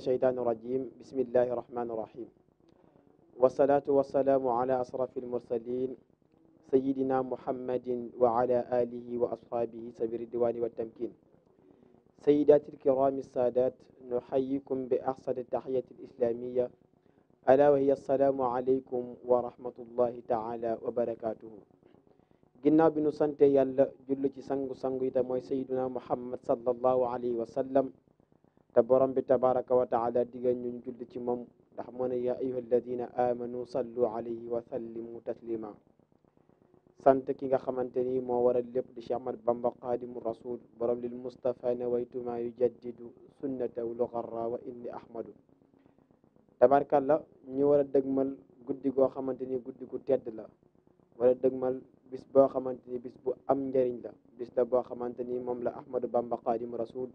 الشيطان الرجيم بسم الله الرحمن الرحيم والصلاة والسلام على أشرف المرسلين سيدنا محمد وعلى آله وأصحابه سبيل الدوان والتمكين. سيدات الكرام السادات، نحييكم بأحسن التحية الإسلامية ألا وهي السلام عليكم ورحمة الله تعالى وبركاته. ginnaaw bi nu sante yàlla jullu ci sangu-sangu yi te mooy sayyiduna muhammad sallallahu alayhi wa sallam te borom bi tabaraka wa taala digal ñu julli ci moom ndax moo ne yaa ayuha alladina amanu sallu alayhi wa sallimu taslima. sant ki nga xamante ni moo waral lépp di Cheikh Ahmad Bamba xaadimu rasul borom lil mustafa nawaytuma yujaddidu sunnatahu lugarra wa inni ahmadu. tabarkalla ñu war a dëgmal guddi goo xamante ni guddi gu tedd la, war a dëgmal bis boo xamante ni bis bu am njëriñ la, bis la boo xamante ni moom la Ahmadu Bamba xaadimu rasul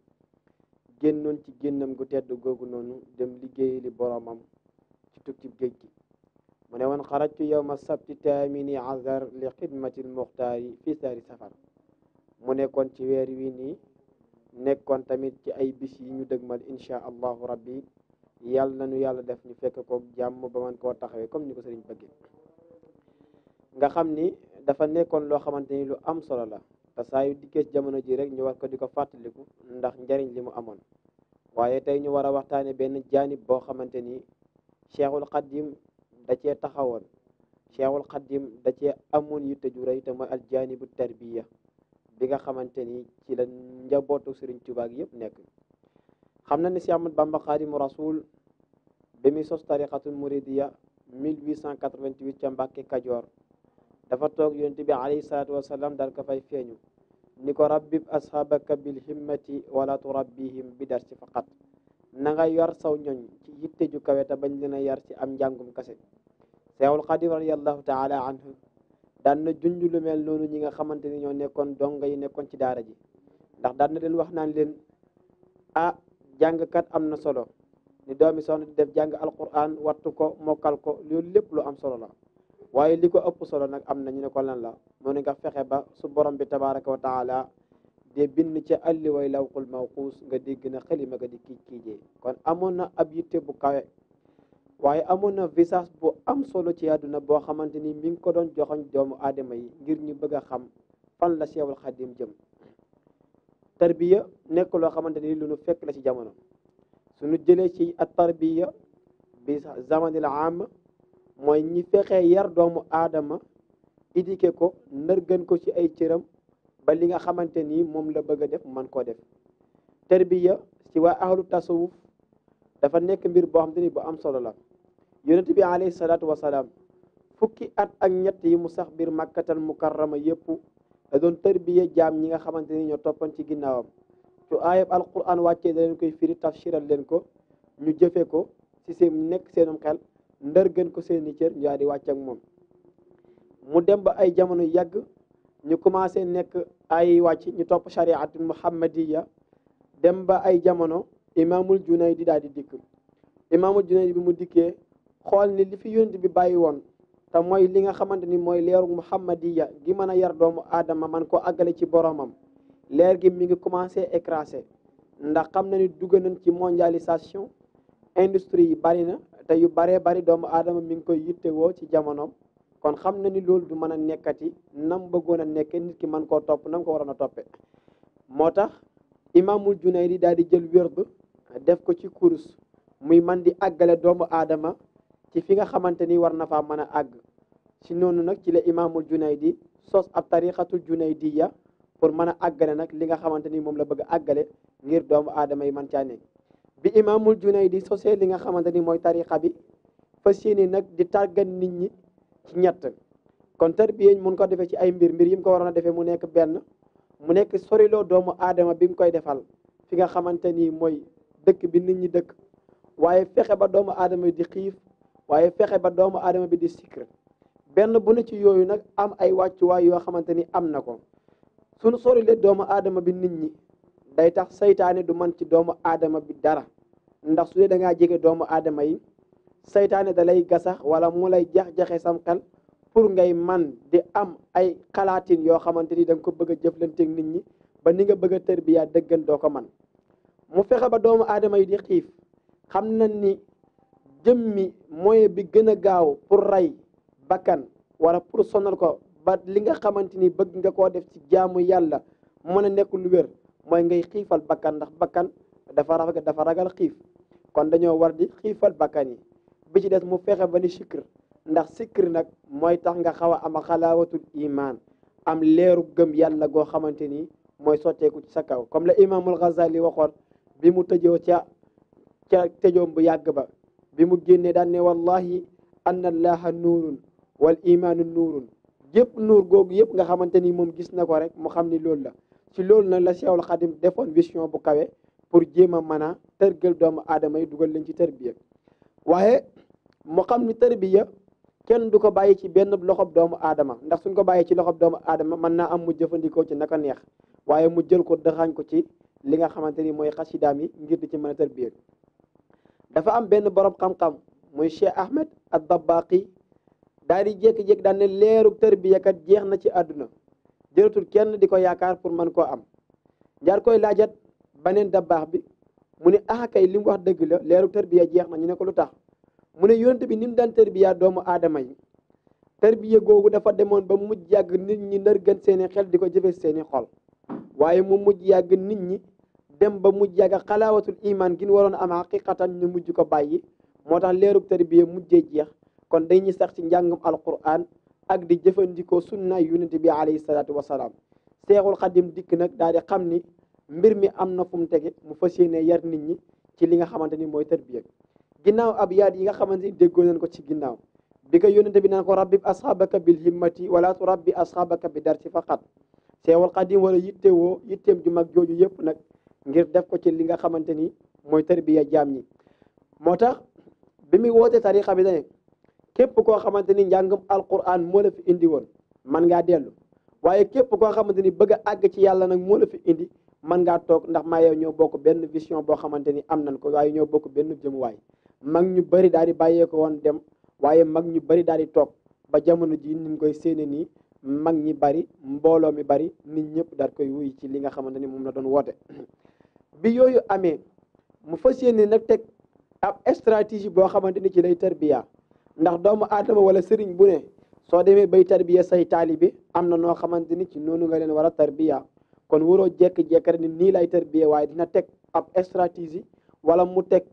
génnoon ci génnam gu tedd googu noonu dem liggéey li boromam ci tukki géej gi. mu ne woon xarajtu yawma sabti taamini azar li xidmati lmuxtaari fi saari safar. mu nekkoon ci weer wi nii, nekkoon tamit ci ay bis yi ñu dëgmal insha allahu rabbi yàlla na nu yàlla def ñu fekk ko jàmm ba man koo taxawee comme ni ko sëriñ bëggee. nga xam ni dafa nekkoon loo xamante ni lu am solo la te saa yu dikkee ci jamono ji rek ñu war ko di ko fàttaliku ndax njariñ li mu amoon. waaye tey ñu war a waxtaane benn jaanib boo xamante ni cheikhul xadim da cee taxawoon, cheikhul xadim da cee amoon yitte ju rëy te mooy al jaanibu tarbiya bi nga xamante ni ci la njabootu Sëriñ Tuubaa gi yëpp nekk. xam na ni Cheikh Ahmad Bamba xaadimu rasul bi muy sos tariqatul muridiya 1888 ca Mbàkke Kajoor dafa toog yonent bi alayhi salaatu wasalaam daal ko fay feeñu ni ko rabbib ashabaka bil himmati wala turabbihim bi darsi faqat. na nga yar saw ñoñ ci yitte ju kawe te bañ leen a yar ci am njàngum kase. Seexul Xadim radiyallahu taala anhu daan na junj lu mel noonu ñi nga xamante ni ñoo nekkoon donga yi nekkoon ci daara ji, ndax daan na leen wax naan leen jàngkat am na solo, ni doomi soxna di def jàng alquran wattu ko mokkal ko loolu lépp lu am solo la, waaye li ko ëpp solo nag am na ñu ne ko lan la. moo ne nga fexe ba su borom bi tabaraka wa taala de bind ca alli way lawqul mawquus nga dégg na xalima ga di kiijee. kon amoon na ab yitte bu kawe, waaye amoon na visage bu am solo ci àdduna boo xamante ni mi ngi ko doon joxoñ doomu aadama yi ngir ñu bëgg a xam fan la Seexul Xadim jëm. tarbiya nekk loo xamante ni lu nu fekk la ci jamono. suñu jëlee ci at tarbiya bi zamanil am mooy ñi fexee yar doomu aadama éduqué ko nërgën ko ci ay cëram ba li nga xamante ni moom la bëgg a def man koo def. tarbiya ci waa ahlu tasawuf dafa nekk mbir boo xamante ni bu am solo la. yonent bi alayhi salaatu wasalaam fukki at ak ñett yi mu sax biir màkkatal mukarrama yëpp da doon tarbiya jaam ñi nga xamante ni ñoo toppan ci ginnaawam. su ayab alquran wàccee da leen koy firi tafsiral leen ko, ñu jëfe ko ci seen nekk seenum xel ndër gën ko seeni cër ñu di wàcc ak moom. mu dem ba ay jamono yàgg ñu commencé nekk ay wàcc ñu topp shariatul muhammadiya. dem ba ay jamono imaamul junaydi daal di dikk. imaamul junaydi bi mu dikkee xool ni li fi yonent bi bàyyi woon te mooy li nga xamante ni mooy leeru muhammadiya gi mën a yar doomu aadama man ko àggale ci boromam, leer gi mi ngi commencé écrasé ndax xam na ni dugg nañ ci mondialisation, industrie yi bari na te yu baree bari doomu aadama mi ngi koy yittewoo ci jamonoom. kon xam na ni loolu du mën a nekkati nam bëggoon a nekke nit ki mën koo topp nam ko waroon a toppe. moo tax imaamul junaydi daal di jël wérd def ko ci kurus muy man di àggale doomu aadama ci fi nga xamante ni war na faa mën a àgg. si noonu nag ci la imaamul junaydi sos ab tariqatul junaydiya pour mën a àggale nag li nga xamante ni moom la bëgg a àggale ngir doomu aadama yi man caa nekk. bi imaamul junaydi sosee li nga xamante ni mooy tariqa bi fas yéene nag di tàggat nit ñi ci ñett. kon tarbiya mun ko defee ci ay mbir yi mu ko waroon a defee mu nekk benn, mu nekk soriloo doomu aadama bi mu koy defal fi nga xamante ni mooy dëkk bi nit ñi dëkk, waaye fexe ba doomu aadama bi di xiif, waaye fexe ba doomu aadama bi di sikr. benn bu ne ci yooyu nag am ay wàccuwaay yoo xamante ni am na ko. suñu sorilee doomu aadama bi nit ñi day tax saytaane du man ci doomu aadama bi dara, ndax su dee da ngaa jege doomu aadama yi saytaane da lay gasax wala mu lay jax-jaxe sam xel pour ngay man di am ay xalaatin yoo xamante ni da nga ko bëgg a jëflanteeg nit ñi ba ni nga bëgg a tërbiya dëggan doo ko man. mu fexe ba doomu aadama yi di xiif xam nañ ni jëmmi moyen bi gën a gaaw pour rey bakkan wala pour sonal ko ba li nga xamante ni bëgg nga koo def ci jaamu yàlla mën a nekk lu wér mooy ngay xiifal bakkan ndax bakkan dafa ragal xiif kon dañoo war di xiifal bakkan yi bi ci des mu fexe ba ni sikr ndax sikr nag mooy tax nga xaw a am xalaawatul iman am leeru gëm yàlla goo xamante ni mooy sotteeku ci sa kaw comme la imaamul Ghazali waxoon bi mu tëjoo ca tëjoom bu yàgg ba bi mu génnee daan ne wallahi anna allaha nuurun wal imaanu nuurun yëpp nuur googu yëpp nga xamante ni moom gis na ko rek mu xam ni loolu la ci loolu nag la Cheikhul Khadim defoon vision bu kawe pour jéem a mën a tërgal doomu aadama yi dugal leen ci tarbiya waaye mu xam ni tarbiya kenn du ko bàyyi ci benn loxob doomu aadama ndax suñ ko bàyyi ci loxob doomu aadama mën naa am mu jëfandikoo ci naka neex waaye mu jël ko dëxaañ ko ci li nga xamante ni mooy xasidaam yi ngir di ci mën a tarbiya dafa am benn borom xam-xam muy Cheikh Ahmed ad-Dabbaqi daal di jékki-jékki daan ne leeru tarbiya kat jeex na ci àdduna jëratul kenn di ko yaakaar pour mën koo am njaar koy laajat baneen dabbaax bi mu ne kay li mu wax dëgg la leeru tarbiya jeex na ñu ne ko lu tax mu ne yonent bi ni mu daan tarbiya doomu aadama yi tarbiya googu dafa demoon ba mujj yàgg nit ñi nërgën seeni xel di ko jëfe seeni xol waaye mu mujj yàgg nit ñi dem ba mujj yàgg xalaawatul iman gi ñu waroon am xaqiqatan ñu mujj ko bàyyi moo tax leerub tarbiya mujjee jeex kon dañuy sax ci njàngum alquran ak di jëfandikoo sunna yonent bi alayhi salaatu wasalaam Seexul Xadim dikk nag daal di xam ni mbir mi am na fu mu tege mu fas yéene yar nit ñi ci li nga xamante ni mooy tarbiya ginnaaw ab yaat yi nga xamante ni déggoo nañ ko ci ginnaaw bi ko yonent bi naan ko rabbib asxaabaka bil himmati wala turabbi asxaabaka bi darsi faqat Seexul Xadim wala yitteem ju mag jooju yëpp nag ngir def ko ci li nga xamante ni mooy tarbiya jaam ñi moo tax bi muy woote tariqa bi dane képp koo xamante ni njàngum alquran moo la fi indi woon man ngaa dellu waaye képp koo xamante ni bëgg a àgg ci yàlla nag moo la fi indi man ngaa toog ndax maa yow ñoo bokk benn vision boo xamante ni am nañ ko waaye ñoo bokk benn jëmuwaay mag ñu bëri daal di bàyyee ko woon dem waaye mag ñu bëri daal di toog ba jamono ji niñ koy séene nii mag ñi bari mbooloo mi bari nit ñëpp daal koy wuy ci li nga xamante ni moom la doon woote bi yooyu amee mu fas yéene nag teg ab stratégie boo xamante ni ci lay tarbiya ndax doomu aadama wala sëriñ bu ne soo demee bay tarbiya say taalibe am na noo xamante ni ci noonu nga leen war a tarbiya kon waroo jekk-jekk rek ni nii lay tarbiya waaye dina teg ab stratégie wala mu teg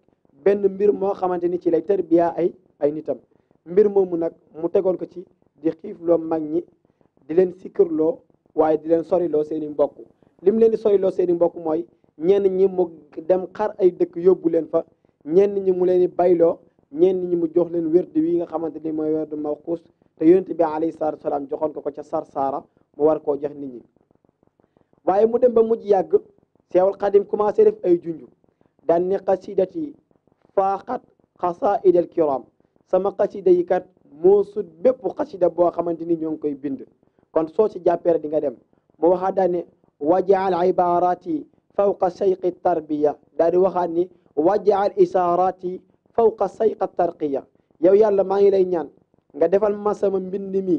benn mbir moo xamante ni ci lay tarbiya ay nitam mbir moomu nag mu tegoon ko ci di xiifloo mag ñi di leen sikkirloo waaye di leen soriloo seen i mbokk lim leen di soriloo seen i mbokk mooy ñenn ñi mu dem xar ay dëkk yóbbu leen fa ñenn ñi mu leen di bayloo ñenn ñi mu jox leen wérdu wi nga xamante ni mooy wérdu mawquus te yonent bi alayhi salaatu wasalaam joxoon ko ca Sarsaara mu war koo jox nit ñi waaye mu dem ba mujj yàgg Seexul Xadim commencé def ay junju daan ne xasidati faaxat xasaidal kiram sama xasida yi kat moo sut bépp xasida boo xamante ni ñoo ngi koy bind kon soo ci jàppee di nga dem mu waxaat daan ne wajaal ibarati fawqa sayqi tarbiya daal di waxaat ni wajaal isaarati fawqa sayqa tarqiya yow yàlla maa ngi lay ñaan nga defal ma sama mbind mi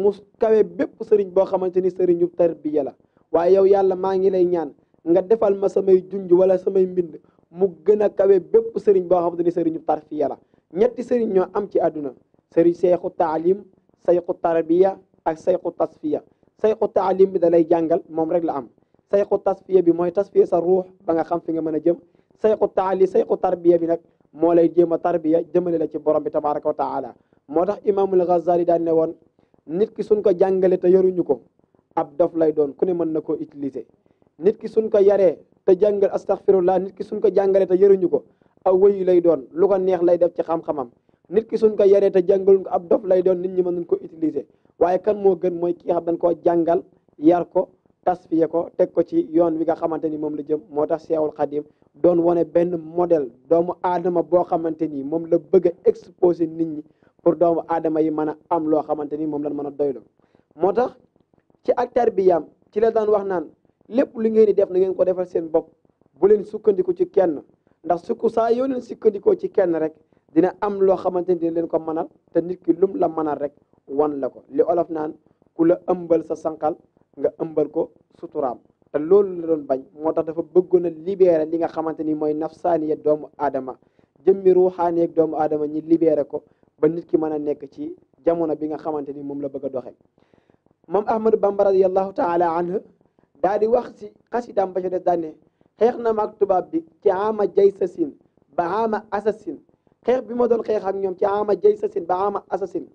mu kawe bépp sëriñ boo xamante ni sëriñu tarbiya la waaye yow yàlla maa ngi lay ñaan nga defal ma samay junj wala samay mbind mu gën a kawe bépp sëriñ boo xamante ni sëriñu tarfiya la ñetti sëriñ ñoo am ci àdduna sëriñ sayxu taalim sayxu tarbiya ak sayxu tasfiya sayxu taalim bi da lay jàngal moom rek la am sayxu tasfiya bi mooy tasfiya sa ruux ba nga xam fi nga mën a jëm sayxu tarbiya bi nag moo lay jéem a tarbiya jëmale la ci borom bi tabaraka wa taala moo tax imaamul Ghazali daan ne woon nit ki suñ ko jàngale te yoruñu ko ab dof lay doon ku ne mën na koo utiliser nit ki suñ ko yaree te jàngal astaghfirullah nit ki suñ ko jàngale te yoruñu ko aw wëyu lay doon lu ko neex lay def ci xam-xamam nit ki suñ ko yaree te jàngaluñ ko ab dof lay doon nit ñi mën nañ ko utiliser waaye kan moo gën mooy ki nga xam dañ koo jàngal yar ko tasfiye ko teg ko ci yoon wi nga xamante ni moom la jëm moo tax Seexul Xadim doon wane benn modèle doomu aadama boo xamante ni moom la bëgg a exposer nit ñi pour doomu aadama yi mën a am loo xamante ni moom lañ mën a doylu moo tax ci ak tarbiyaam ci la daan wax naan lépp lu ngeen di def na ngeen ko defal seen bopp bu leen sukkandiku ci kenn ndax saa yoo leen sukkandikoo ci kenn rek dina am loo xamante ni dina leen ko mënal te nit ki lum la mënal rek wan la ko li olof naan ku la ëmbal sa sànqal nga ëmbal ko suturaam te loolu la doon bañ moo tax dafa bëggoon a libérer li nga xamante ni mooy nafsaaniya doomu aadama jëmmi ruuxaani ak doomu aadama ñi libéré ko ba nit ki mën a nekk ci jamono bi nga xamante ni moom la bëgg a doxe moom Ahmadou Bamba radiyallahu taala anhu daa di wax si xasidaam ba ci des daan ne xeex na maag tubaab bi ci ama jay sasin ba ama assasine xeex bi ma doon xeex ak ñoom ci ama jay sasin ba ama assasine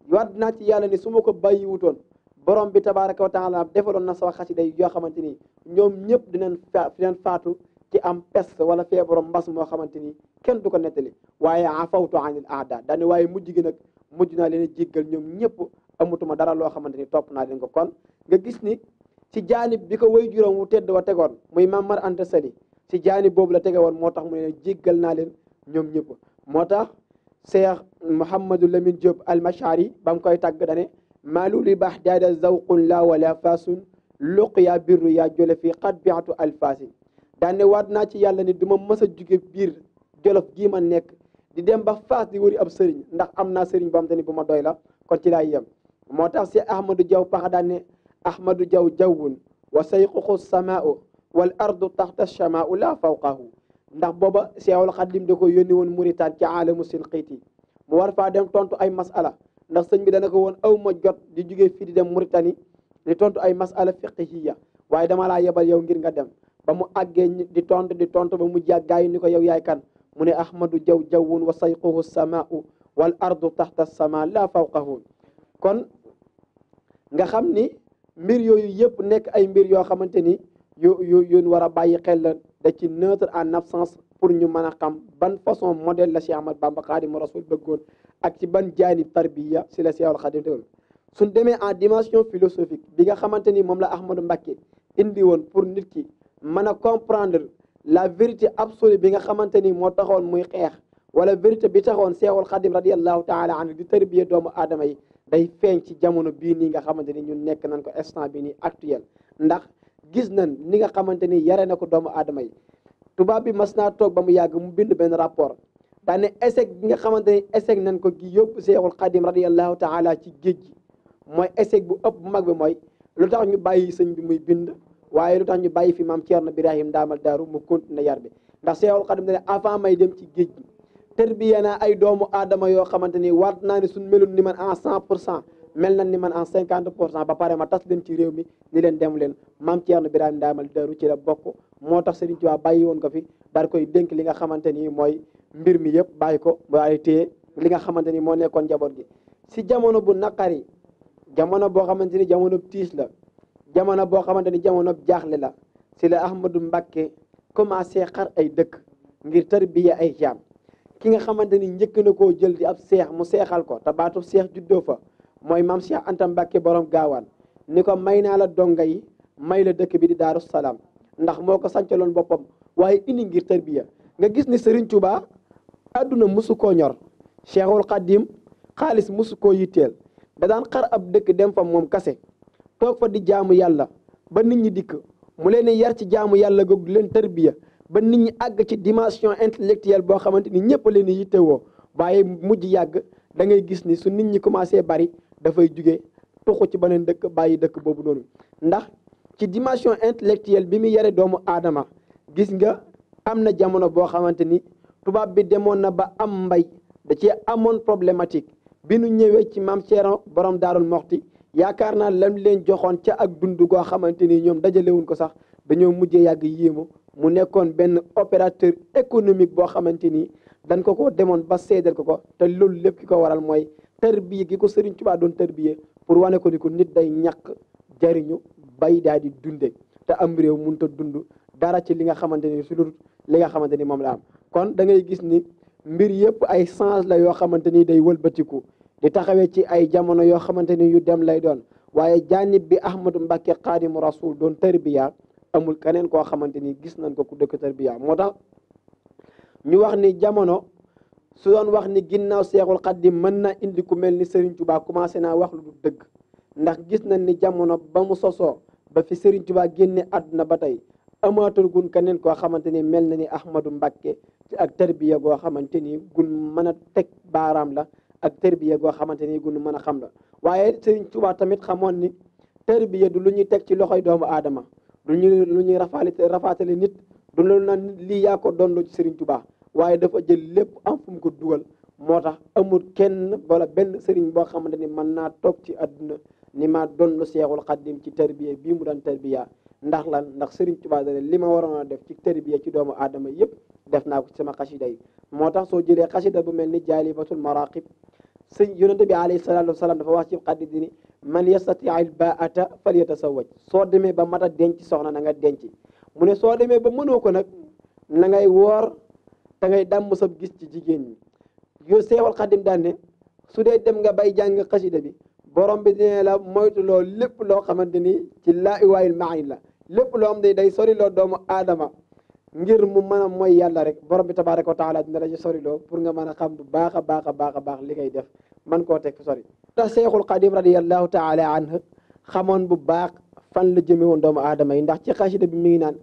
waat naa ci yàlla ni su ma ko bàyyi wutoon borom bi tabaraka wa taala defaloon na sama xasida yi yoo xamante ni ñoom ñëpp dinañ faatu ci am peste wala feebarom mbas moo xamante ni kenn du ko nettali waaye afawtu anil aada daane waaye mujj gi nag mujj naa leen jéggal ñoom ñëpp amatuma dara loo xamante ni topp naa leen ko kon nga gis ni ci jaanib bi ko way juróom wu tedd wa tegoon muy Mamar Anta Sali ci jaanib boobu la tege woon moo tax mu ne jéggal naa leen ñoom ñëpp moo tax Cheikh Mouhamadou Lamine Diop al-Mashari ba mu koy tàgg dane maalu li baax daada zawqun la wala fasun luqya birru yaa jole fii qad biatu alfasin daane waat naa ci yàlla ni du ma mës a jóge biir jolof gii ma nekk di dem ba faas di wëri ab sëriñ ndax am naa sëriñ boo xam te ni bu ma doy la kon ci laay yem moo tax si Ahmadou Diaw paxa daan ne Ahmadou Diaw jawwun wa sayquxu samaau wal ardu taxta chamaau la fawqahu ndax booba Seexul Xadim da ko yónni woon Muritaan ci aalamu sin xiiti mu war faa dem tontu ay masala ndax sëñ bi dana ko woon aw ma jot di jóge fii di dem Mauritanie di tontu ay masala fiqhiya waaye dama laa yebal yow ngir nga dem ba mu àggee di tontu ba mu jàg gaa yi ni ko yow yaay kan mu ne Ahmadou Diaw jawwun wa sayquhu samaau wal ardu taxta sama la fawqahu kon nga xam ni mbir yooyu yëpp nekk ay mbir yoo xamante ni yu war a bàyyi xel la da ci neutre en absence pour ñu mën a xam ban façon modèle la Cheikh Ahmad Bamba Xaadimu Rasul bëggoon ak ci ban jaanib tarbiya si la Seexul Xaadim teewul suñ demee en dimension philosophique bi nga xamante ni moom la Ahmadou Mbacké indi woon pour nit ki mën a comprendre la vérité absolue bi nga xamante ni moo taxoon muy xeex wala vérité bi taxoon Seexul Xaadim radiyallahu taala anhu di tarbiya doomu aadama yi day feeñ ci jamono bii nii nga xamante ni ñun nekk nañ ko instant bi nii actuel ndax gis nañ ni nga xamante ni yare na ko doomu aadama yi tubaab bi mas naa toog ba mu yàgg mu bind benn rapport daane échec bi nga xamante ni échec nañ ko gi yóbbu Seexul Xaadim radiyallahu taala ci géej gi mooy échec bu ëpp bu mag bi mooy lu tax ñu bàyyi sëñ bi muy bind waaye lu tax ñu bàyyi fi maam Ceerno Birahim daamal daaru mu continué yar bi ndax Seexul Xaadim ne avant may dem ci géej gi tërbiya naa ay doomu aadama yoo xamante ni waat naa ne suñ melul ni man en 100% mel nañ ni man en 50% ba pare ma tas leen ci réew mi ni leen dem leen maam Ceerno Birahim daamal daaru ci la bokk moo tax Sëriñ Tuubaa bàyyi woon ko fi daal koy dénk li nga xamante ni mooy mbir mi yëpp bàyyi ko waaye téye li nga xamante ni moo nekkoon njaboot gi si jamono bu naqari jamono boo xamante ni jamono tiis la jamono boo xamante ni jamono jaaxle la si la Ahmadou Mbacké commencé xar ay dëkk ngir tarbiya ay jaam ki nga xamante ni njëkk na koo jël di ab seex mu seexal ko te baatu seex juddoo fa mooy maam Cheikh Anta Mbacké borom gaawaan ni ko may naa la donga yi may la dëkk bi di Daaru Salaam ndax moo ko sancaloon boppam waaye indi ngir tarbiya nga gis ni Serigne Touba àdduna musu koo ñor Cheikhul Khadim xaalis musu koo yitteel da daan xar ab dëkk dem fa moom kase toog fa di jaamu yàlla ba nit ñi dikk mu leen yar ci jaamu yàlla googu leen tarbiya ba nit ñi àgg ci dimension intellectuelle boo xamante ni ñëpp leen yittewoo waaye mujj yàgg da ngay gis ni su nit ñi commencé bari dafay jugee tuxu ci beneen dëkk bàyyi dëkk boobu noonu ndax ci dimension intellectuelle bi mu yare doomu aadama gis nga am na jamono boo xamante ni tubaab bi demoon na ba am mbay da cee amoon problématique bi nu ñëwee ci maam Ceerno borom Daarul Moxti yaakaar naa lam leen joxoon ca ak dund goo xamante ni ñoom dajalewuñ ko sax dañoo mujjee yàgg yéemu mu nekkoon benn opérateur économique boo xamante ni dañ ko demoon ba seedal ko te loolu lépp ki ko waral mooy tarbiya gi ko Serigne Touba doon tarbiya pour wane ko ni ko nit day ñàkk jariñu bay daal di dunde te am réew mënut a dund dara ci li nga xamante ni su dul li nga xamante ni moom la am kon da ngay gis ni mbir yëpp ay change la yoo xamante ni day wëlbatiku di taxawee ci ay jamono yoo xamante ni yu dem lay doon waaye jaanib bi Ahmadou Mbacké Xaadimu Rasul doon tarbiya amul keneen koo xamante ni gis nañ ko ku dëkk tarbiya moo tax ñu wax ni jamono su doon wax ni ginnaaw Seexul Xaadim mën na indi ku mel ni Serigne Touba commencé naa wax lu du dëgg ndax gis nañ ni jamono ba mu sosoo ba fi Serigne Touba génne àdduna ba tey amaatul gun keneen koo xamante ni mel na ni Ahmadou Mbacké ci ak tarbiya goo xamante ni gun mën a teg baaraam la ak tarbiya goo xamante ni gun mën a xam la waaye Serigne Touba tamit xamoon ni tarbiya du lu ñuy teg ci loxoy doomu aadama lu ñuy rafaatale nit du loolu naan lii yaa ko doon ci Serigne Touba waaye dafa jël lépp am fu mu ko dugal moo tax amul kenn wala benn sëriñ boo xamante ni mën naa toog ci àdduna ni ma doon lu Seexul Xaddim ci tarbiya bii mu daan tarbiya ndax lan ndax sëriñ Tuubaa dane li ma waroon a def ci tarbiya ci doomu aadama yëpp def naa ko ci sama xasida yi moo tax soo jëlee xasida bu mel ni jaalibatul maraqib sëñ yonente bi alayhi salaatu wasalaam dafa wax ci xaddi di ni man yastati al baata fal yatasawaj soo demee ba mat a denc soxna na nga denc mu ne soo demee ba mënoo ko nag na ngay woor te ngay dàmm sab gis ci jigéen ñi yo Seexul Xaddim daan ne su dee dem nga bay jàng xasida bi borom bi dina la moytu loo lépp loo xamante ni ci laa iwaayil maayin la lépp loo xam ne day sori loo doomu aadama ngir mu mën a mooy yàlla rek borom bi tabaaraka wa taala dina la ci sori loo pour nga mën a xam bu baax a baax a baax a baax li ngay def man koo teg sori tax Seexul Xaddim radiyallahu taala anhu xamoon bu baax fan la jëme woon doomu aadama yi ndax ci xasida bi mi ngi naan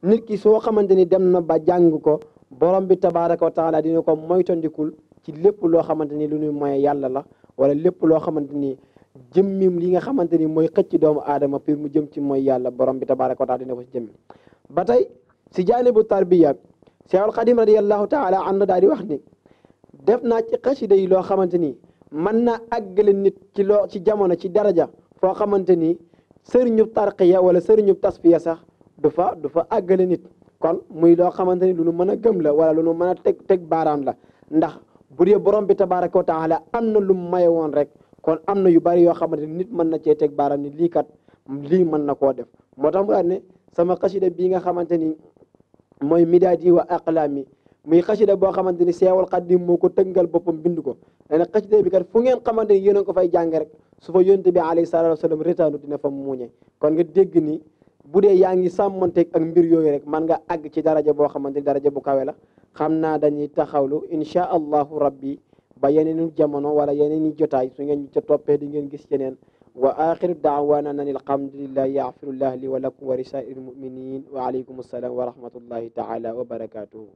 nit ki soo xamante ni dem na ba jàng ko borom bi tabaaraka wa taala dina ko moytandikul ci lépp loo xamante ni lu ñuy moye yàlla la wala lépp loo xamante ni jëmmim li nga xamante ni mooy xëcc doomu aadama pour mu jëm ci mooy yàlla borom bi tabaaraka wa taala dina ko ci jëmmi ba tey si jaanibu tarbiya Seexul Xadim radiyallahu taala anhu daal di wax ni def naa ci xasida yi loo xamante ni mën naa àggale nit ci loo ci jamono ci daraja foo xamante ni sëriñub tarqiya wala sëriñub tasfiya sax du fa àggale nit kon muy loo xamante ni lu nu mën a gëm la wala lu nu mën a teg baaraam la ndax bu dee borom bi tabaaraka wa taala am na lu mu maye woon rek kon am na yu bari yoo xamante ni nit mën na cee teg baaraam ni lii kat lii mën na koo def moo tax mu daal ne sama xasida bii nga xamante ni mooy midaadi wa aqlaami muy xasida boo xamante ni Seexul Xaddim moo ko tëngal boppam bind ko nee na xasida bi kat fu ngeen xamante ni yéen a ko fay jàng rek su fa yonte bi alayhi salaatu wa salaam retaanu dina fa muuñe kon nga dégg ni bu dee yaa ngi sàmmanteeg ak mbir yooyu rek man nga àgg ci daraja boo xamante ni daraja bu kawe la xam naa dañuy taxawlu insha allahu rabbi ba yeneen jamono wala yeneen i jotaay su ngeen ca toppee di ngeen gis yeneen wa axiru daawaana an alhamdulillahi yaxfirullah li wa lakum wa lisaa'iril muminin wa alaykum assalaam wa rahmatullahi taala wa barakatuhu